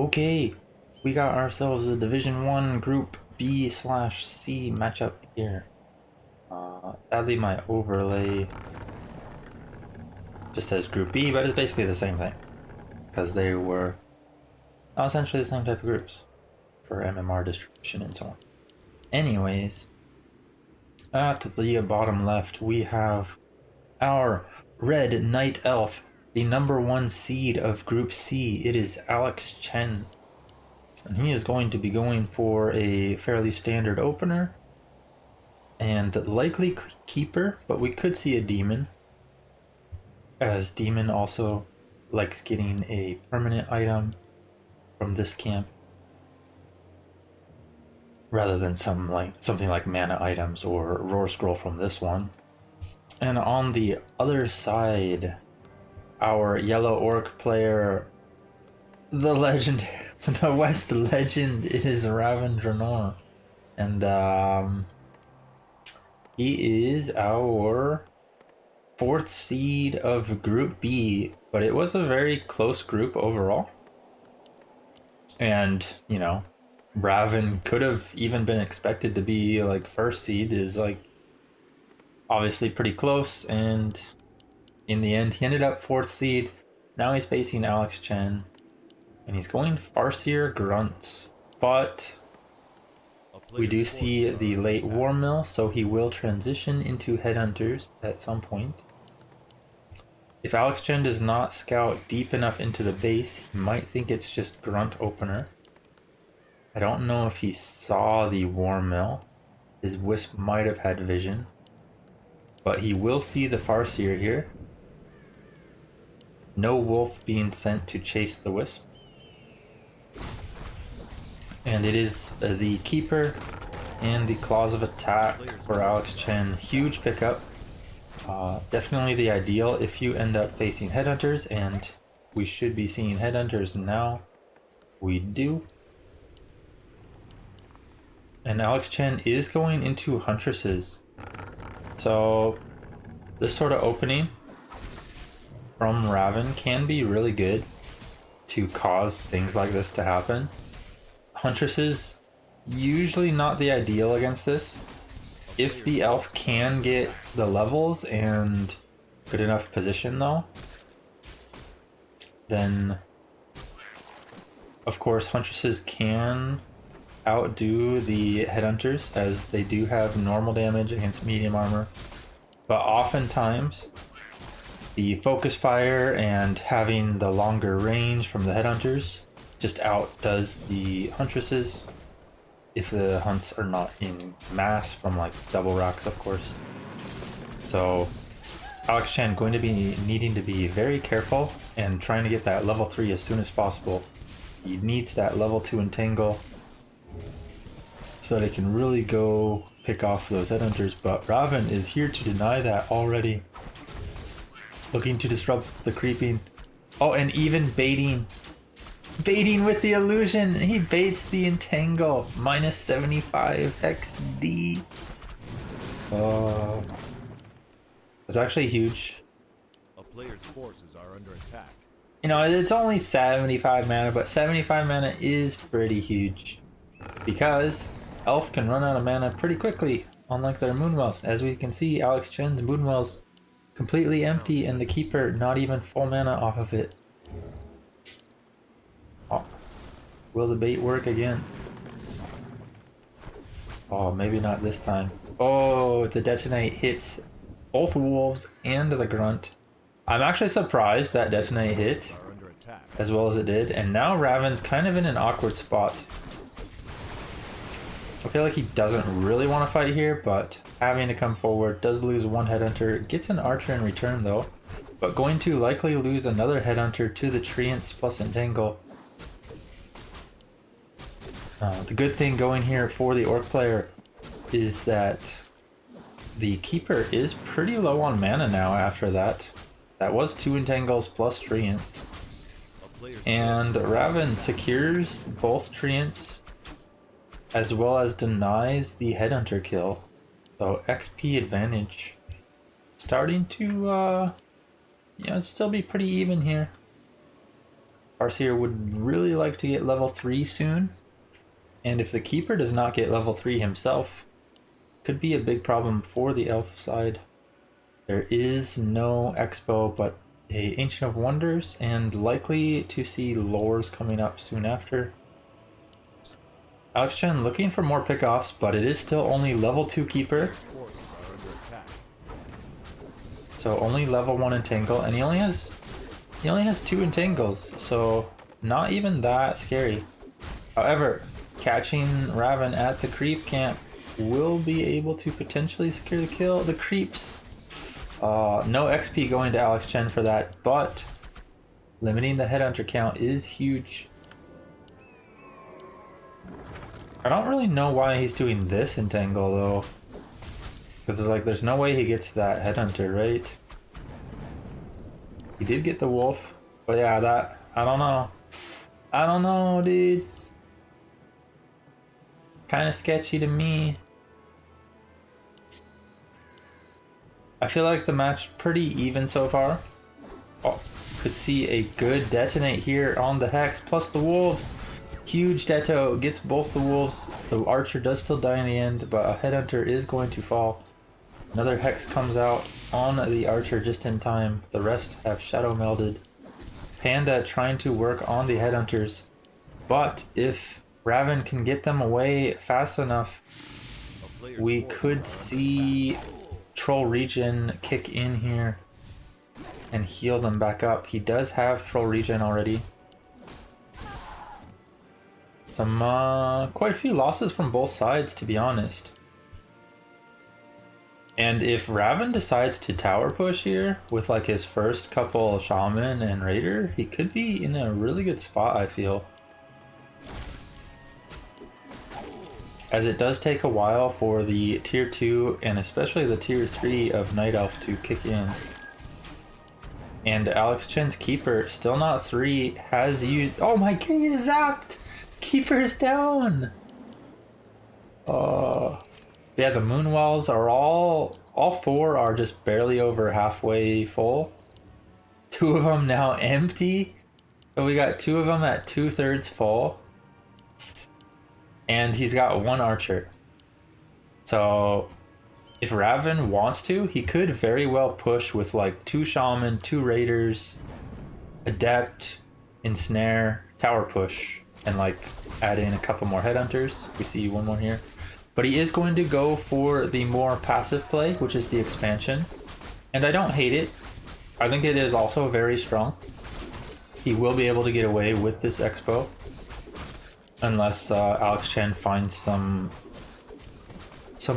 Okay, we got ourselves a Division 1 Group B/C matchup here. Sadly, my overlay just says Group B, but it's basically the same thing. Because they were essentially the same type of groups for MMR distribution and so on. Anyways, at the bottom left, we have our Red Knight Elf, the #1 seed of Group C. It is Alexchen. And he is going to be going for a fairly standard opener and likely keeper, but we could see a demon, as demon also likes getting a permanent item from this camp rather than something like mana items or roar scroll from this one. And on the other side, our yellow orc player, the legend, the West legend, it is RavinDrannor. And he is our 4th seed of Group B, but it was a very close group overall. And, you know, Ravin could have even been expected to be like 1st seed, is like obviously pretty close, and in the end he ended up 4th seed. Now he's facing Alexchen, and he's going Farseer Grunts, but we do see the late War Mill, so he will transition into Headhunters at some point. If Alexchen does not scout deep enough into the base, he might think it's just Grunt Opener. I don't know if he saw the War Mill. His Wisp might have had vision, but he will see the Farseer here. No Wolf being sent to chase the Wisp. And it is the Keeper and the Claws of Attack for Alexchen. Huge pickup. Definitely the ideal if you end up facing Headhunters, and we should be seeing Headhunters now. We do. And Alexchen is going into Huntresses. So this sort of opening from Ravin can be really good to cause things like this to happen. Huntresses, usually not the ideal against this. If the elf can get the levels and good enough position though, then of course Huntresses can outdo the Headhunters, as they do have normal damage against medium armor. But oftentimes the focus fire and having the longer range from the Headhunters just outdoes the Huntresses, if the hunts are not in mass from like double racks, of course. So Alexchen going to be needing to be very careful and trying to get that level 3 as soon as possible. He needs that level 2 entangle so that he can really go pick off those Headhunters, but Ravin is here to deny that already. Looking to disrupt the creeping. Oh, and even baiting with the illusion. He baits the entangle. Minus 75 XD. It's actually huge. A player's forces are under attack. You know, it's only 75 mana, but 75 mana is pretty huge, because Elf can run out of mana pretty quickly, unlike their Moonwells. As we can see, Alexchen's Moonwell's completely empty, and the Keeper not even full mana off of it. Oh, will the bait work again? Oh, maybe not this time. Oh, the Detonate hits both Wolves and the Grunt. I'm actually surprised that Detonate hit as well as it did, and now Ravin's kind of in an awkward spot. I feel like he doesn't really want to fight here, but having to come forward, does lose one Headhunter, gets an Archer in return though, but going to likely lose another Headhunter to the Treants plus Entangle. The good thing going here for the Orc player is that the Keeper is pretty low on mana now after that. That was 2 Entangles plus Treants. And Ravin secures both Treants as well as denies the Headhunter kill. So XP advantage starting to still be pretty even here. Farseer would really like to get level 3 soon. And if the Keeper does not get level 3 himself, could be a big problem for the elf side. There is no Expo, but a Ancient of Wonders, and likely to see lores coming up soon after. Alexchen looking for more pickoffs, but it is still only level 2 Keeper. Forces are under attack. So only level 1 Entangle, and he only has 2 Entangles, so not even that scary. However, catching Raven at the creep camp will be able to potentially secure the kill. The creeps. No XP going to Alexchen for that, but limiting the headhunter count is huge. I don't really know why he's doing this Entangle though. Because it's like there's no way he gets that headhunter, right? He did get the wolf, but yeah, that I don't know. I don't know, dude. Kind of sketchy to me. I feel like the match pretty even so far. Oh, could see a good detonate here on the Hex, plus the wolves. Huge deto, gets both the wolves. The archer does still die in the end, but a headhunter is going to fall. Another Hex comes out on the archer just in time. The rest have shadow melded. Panda trying to work on the headhunters, but if Raven can get them away fast enough, we could see Troll Regen kick in here and heal them back up. He does have Troll Regen already. Some quite a few losses from both sides, to be honest. And if Raven decides to tower push here with like his first couple Shaman and Raider, he could be in a really good spot, I feel. As it does take a while for the tier 2 and especially the tier 3 of Night Elf to kick in. And Alexchen's Keeper, still not 3, has used... Oh my god, he's zapped! Keeper's down! Yeah, the moon walls are all 4 are just barely over halfway full. 2 of them now empty. So we got 2 of them at 2/3 full. And he's got 1 archer. So if Raven wants to, he could very well push with like 2 shaman, 2 raiders, adept, ensnare, tower push, and like add in a couple more headhunters. We see 1 more here. But he is going to go for the more passive play, which is the expansion. And I don't hate it. I think it is also very strong. He will be able to get away with this expo. Unless Alexchen finds some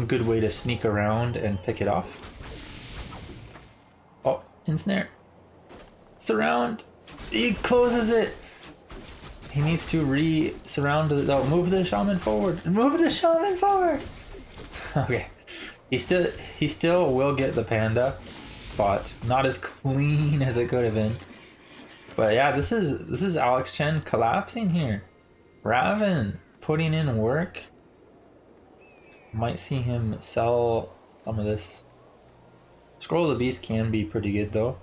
good way to sneak around and pick it off. Oh, ensnare. Surround. He closes it. He needs to re-surround the... Oh, move the shaman forward. Move the shaman forward. Okay. He still will get the panda, but not as clean as it could have been. But yeah, this is Alexchen collapsing here. Raven putting in work. Might see him sell some of this. Scroll of the Beast can be pretty good though.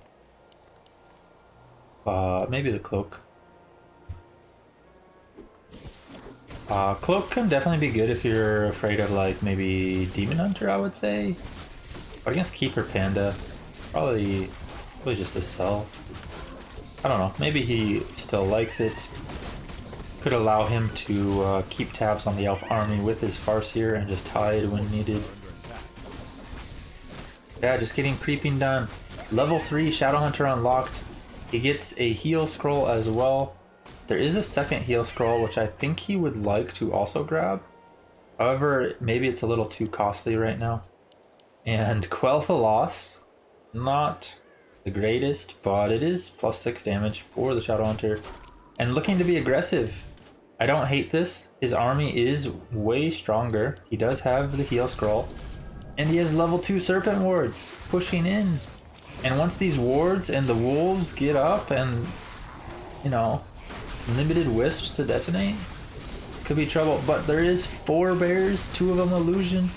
Maybe the cloak. Cloak can definitely be good if you're afraid of like maybe Demon Hunter, I would say. But against Keeper Panda, probably just a sell. I don't know, maybe he still likes it. Could allow him to keep tabs on the elf army with his Farseer and just hide when needed. Yeah, just getting creeping done. Level 3 Shadowhunter unlocked. He gets a heal scroll as well. There is a second heal scroll, which I think he would like to also grab. However, maybe it's a little too costly right now. And Quell the Loss. Not the greatest, but it is +6 damage for the Shadowhunter. And looking to be aggressive. I don't hate this. His army is way stronger. He does have the heal scroll. And he has level 2 Serpent Wards pushing in. And once these wards and the wolves get up and, you know, limited wisps to detonate, could be trouble. But there is 4 bears, 2 of them illusion.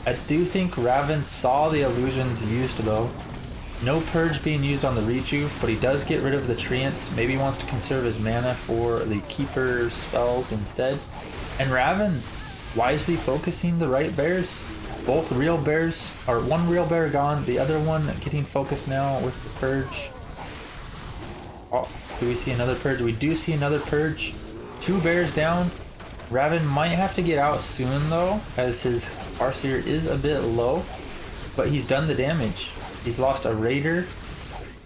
I do think Raven saw the illusions used though. No purge being used on the rejuve, but he does get rid of the treants. Maybe he wants to conserve his mana for the keeper spells instead. And Raven wisely focusing the right bears. Both real bears, or one real bear gone, the other one getting focused now with the purge. Oh, do we see another purge? We do see another purge. 2 bears down. Raven might have to get out soon though, as his Farseer is a bit low, but he's done the damage. He's lost a raider,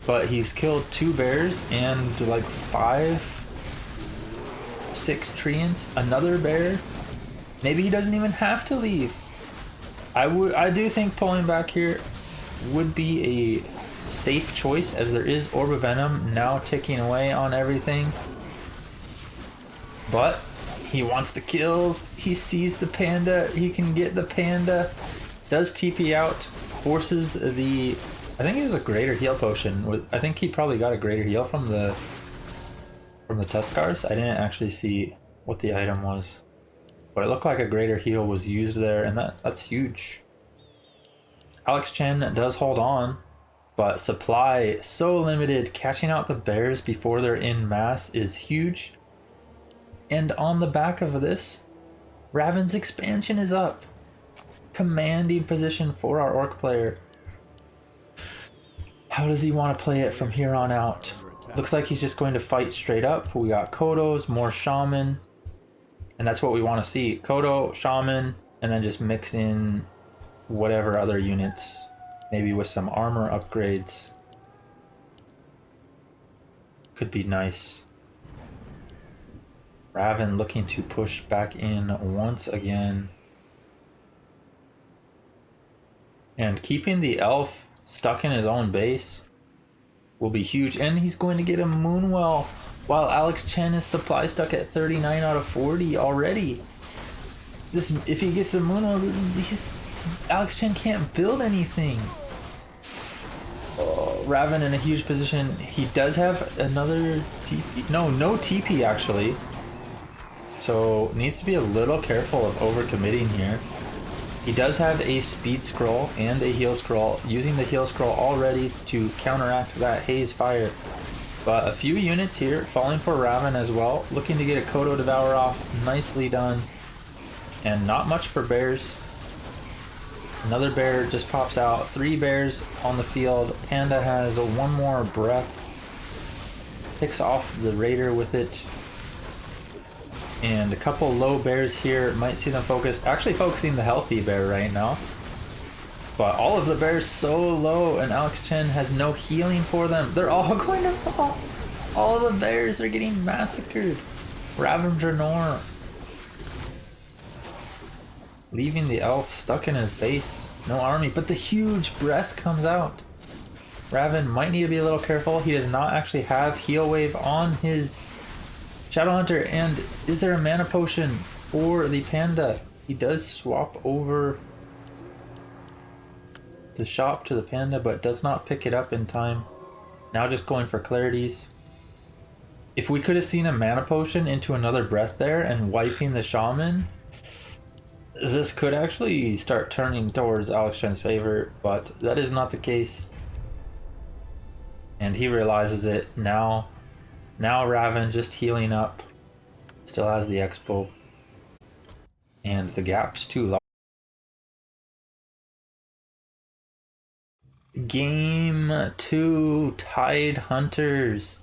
but he's killed 2 bears and like 5, 6 treants. Another bear. Maybe he doesn't even have to leave. I do think pulling back here would be a safe choice, as there is Orb of Venom now ticking away on everything. But he wants the kills. He sees the panda. He can get the panda. Does TP out. Forces the... I think it was a greater heal potion. I think he probably got a greater heal from the Tuskars. I didn't actually see what the item was, but it looked like a greater heal was used there, and that's huge. Alexchen does hold on, but supply so limited. Catching out the bears before they're in mass is huge. And on the back of this, Raven's expansion is up. Commanding position for our orc player. How does he want to play it from here on out? Looks like he's just going to fight straight up. We got Kodos, more Shaman, and that's what we want to see. Kodo, Shaman, and then just mix in whatever other units, maybe with some armor upgrades. Could be nice. Raven looking to push back in once again. And keeping the elf stuck in his own base will be huge. And he's going to get a Moonwell, while Alexchen is supply stuck at 39 out of 40 already. If he gets the Moonwell, Alexchen can't build anything. Oh, Raven in a huge position. He does have another TP. No TP actually. So needs to be a little careful of overcommitting here. He does have a speed scroll and a heal scroll, using the heal scroll already to counteract that haze fire. But a few units here falling for Raven as well, looking to get a Kodo Devour off. Nicely done. And not much for bears. Another bear just pops out. 3 bears on the field. Panda has one more breath. Picks off the raider with it. And a couple low bears here, might see them focused. Actually focusing the healthy bear right now. But all of the bears so low, and Alexchen has no healing for them. They're all going to fall. All of the bears are getting massacred. RavinDrannor leaving the elf stuck in his base. No army, but the huge breath comes out. Raven might need to be a little careful. He does not actually have heal wave on his Shadowhunter, and is there a mana potion for the panda? He does swap over the shop to the panda, but does not pick it up in time. Now just going for clarities. If we could have seen a mana potion into another breath there and wiping the shaman, this could actually start turning towards Alexchen's favor, but that is not the case. And he realizes it now. Now Raven just healing up. Still has the expo. And the gap's too large. Game 2, Tidehunters.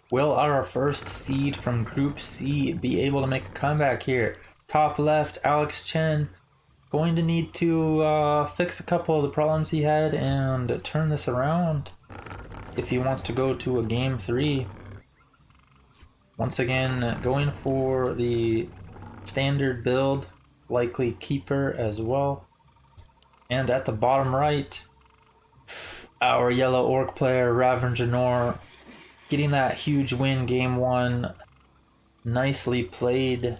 Will our first seed from Group C be able to make a comeback here? Top left, Alexchen going to need to fix a couple of the problems he had and turn this around if he wants to go to a game 3. Once again, going for the standard build, likely keeper as well. And at the bottom right, our yellow orc player, RavinDrannor, getting that huge win game 1. Nicely played.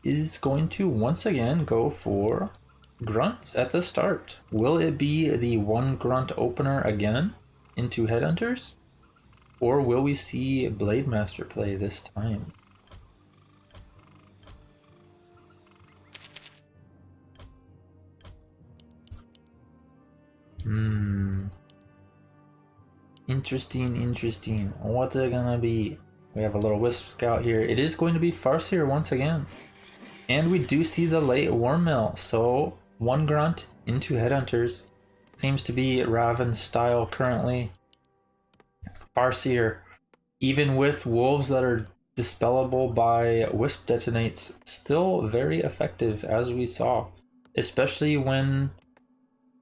Is going to once again go for grunts at the start. Will it be the 1 grunt opener again into Headhunters? Or will we see Blade Master play this time? Interesting, interesting. What's it gonna be? We have a little Wisp Scout here. It is going to be Farseer once again. And we do see the late Worm Mill. So, one Grunt into Headhunters. Seems to be Raven's style currently. Farseer, even with Wolves that are dispellable by Wisp Detonates, still very effective as we saw. Especially when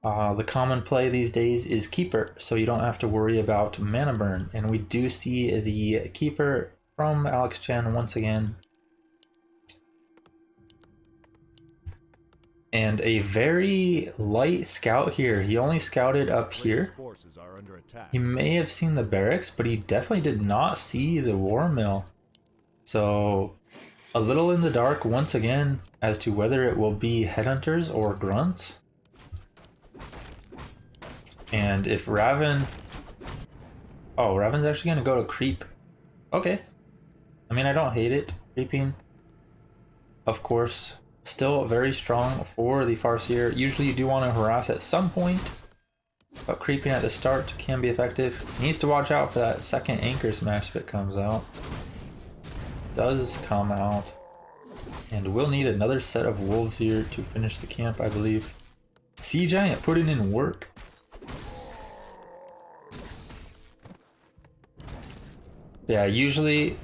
the common play these days is Keeper, so you don't have to worry about mana burn. And we do see the Keeper from Alexchen once again. And a very light scout here. He only scouted up here. Forces are under attack. He may have seen the barracks, but he definitely did not see the war mill. So a little in the dark once again as to whether it will be Headhunters or Grunts. And if Raven... Oh, Raven's actually going to go to creep. Okay. I mean, I don't hate it. Creeping, of course, still very strong for the Farseer. Usually you do want to harass at some point, but creeping at the start can be effective. Needs to watch out for that second Anchor Smash if it comes out. Does come out. And we'll need another set of wolves here to finish the camp, I believe. Sea Giant putting in work. Yeah, usually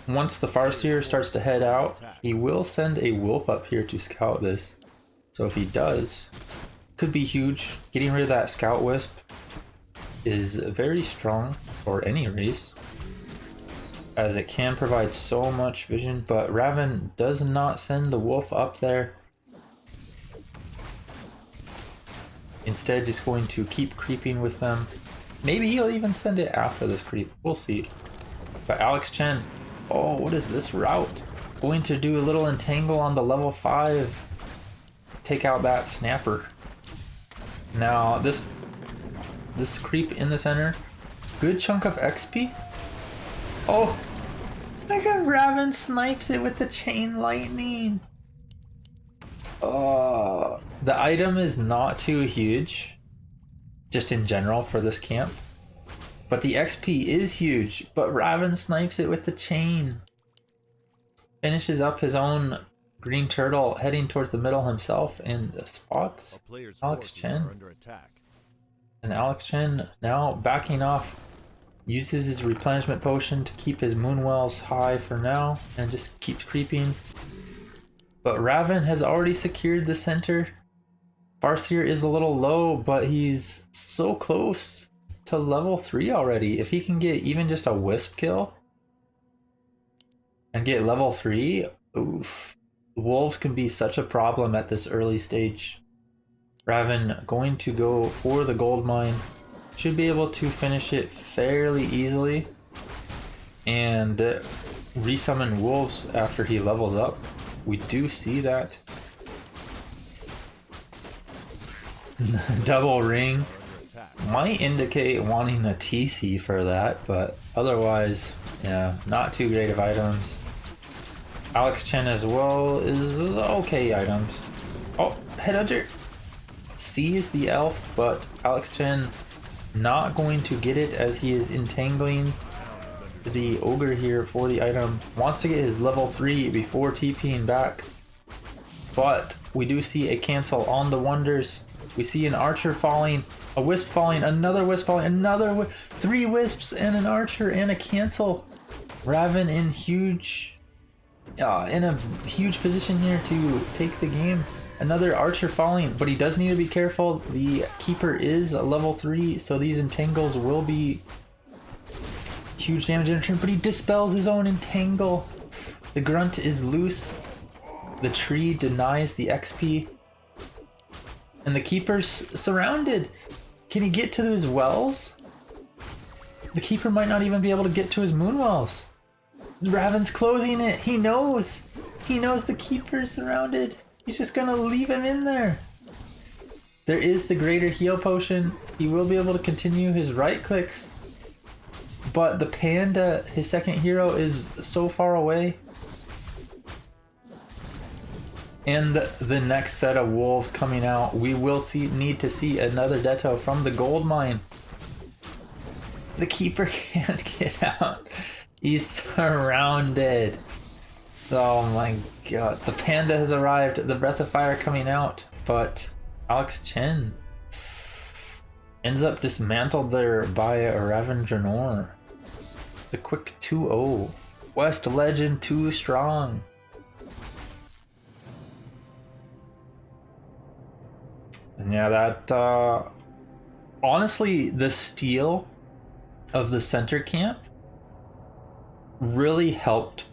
once the Farseer starts to head out, he will send a wolf up here to scout this. So if he does, could be huge. Getting rid of that Scout Wisp is very strong for any race, as it can provide so much vision, but Raven does not send the wolf up there. Instead, just going to keep creeping with them. Maybe he'll even send it after this creep. We'll see. But Alexchen, oh, what is this route? Going to do a little entangle on the level 5. Take out that snapper. Now, this creep in the center, good chunk of XP. Oh, my god, Raven snipes it with the chain lightning. Oh, the item is not too huge, just in general for this camp. But the XP is huge, but Raven snipes it with the chain. Finishes up his own green turtle, heading towards the middle himself, and spots Alexchen. And Alexchen now backing off, uses his replenishment potion to keep his moonwells high for now, and just keeps creeping. But Raven has already secured the center. Farseer is a little low, but he's so close to level 3 already. If he can get even just a wisp kill and get level 3, oof. Wolves can be such a problem at this early stage. Raven going to go for the gold mine. Should be able to finish it fairly easily and resummon wolves after he levels up. We do see that. Double ring might indicate wanting a TC for that, but otherwise, yeah, not too great of items. Alexchen as well is okay items. Oh, Headhunter sees the elf, but Alexchen not going to get it as he is entangling the ogre here for the item. Wants to get his level 3 before TPing back, but we do see a cancel on the wonders. We see an archer falling, a wisp falling, another wisp falling, another 3 wisps and an archer and a cancel. Raven in a huge position here to take the game. Another archer falling, but he does need to be careful. The keeper is a level 3, so these entangles will be huge damage in turn, but he dispels his own entangle. The grunt is loose. The tree denies the XP. And the keeper's surrounded. Can he get to his wells? The keeper might not even be able to get to his moon wells. Raven's closing it. He knows. He knows the keeper's surrounded. He's just gonna leave him in there. There is the greater heal potion. He will be able to continue his right clicks. But the panda, his second hero, is so far away. And the next set of wolves coming out, we will need to see another Deto from the gold mine. The keeper can't get out. He's surrounded. Oh my god. The panda has arrived. The breath of fire coming out. But Alexchen ends up dismantled there by RavinDrannor. The quick 2-0. West Legend too strong. And yeah, that honestly, the steal of the center camp really helped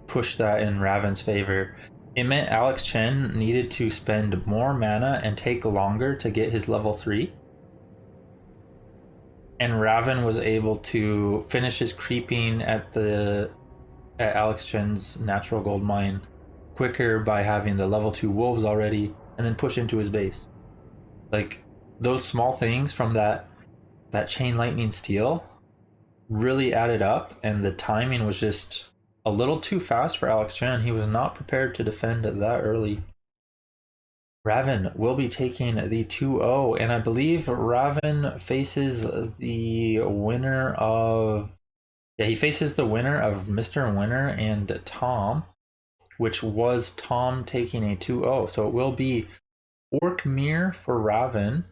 push that in Raven's favor. It meant Alexchen needed to spend more mana and take longer to get his level 3. And Raven was able to finish his creeping at Alexchen's natural gold mine quicker by having the level 2 wolves already and then push into his base. Like, those small things from that chain lightning steal really added up, and the timing was just a little too fast for Alexchen. He was not prepared to defend that early. Raven will be taking the 2-0, and I believe Raven faces the winner of... Yeah, he faces the winner of Mr. Winner and Tom, which was Tom taking a 2-0. So it will be Orc Mirror for Raven